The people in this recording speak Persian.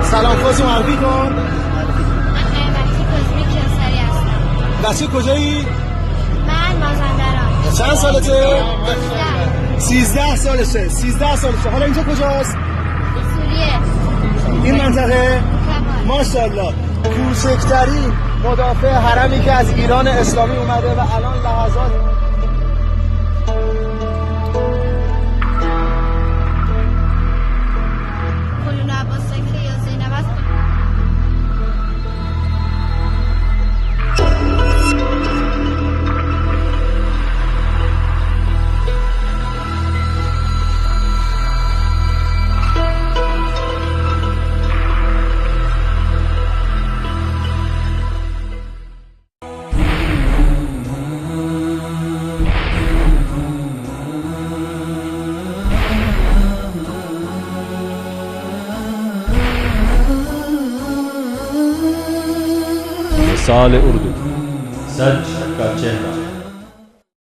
سلام خواهد معرفی کن. من قیمتی کزمی کیاسری هستم. بچه کجایی؟ من مازندران. چند سالته؟ 13. 13 سالشه. 13 سالشه. حالا اینجا کجاست؟ سوریه. این منطقه؟ کمال. ماشاءالله. کوچکترین مدافع حرمی که از ایران اسلامی اومده و الان لحظات کلون عباس سکر یا زینب است. مثال اردو 100 شکا چهره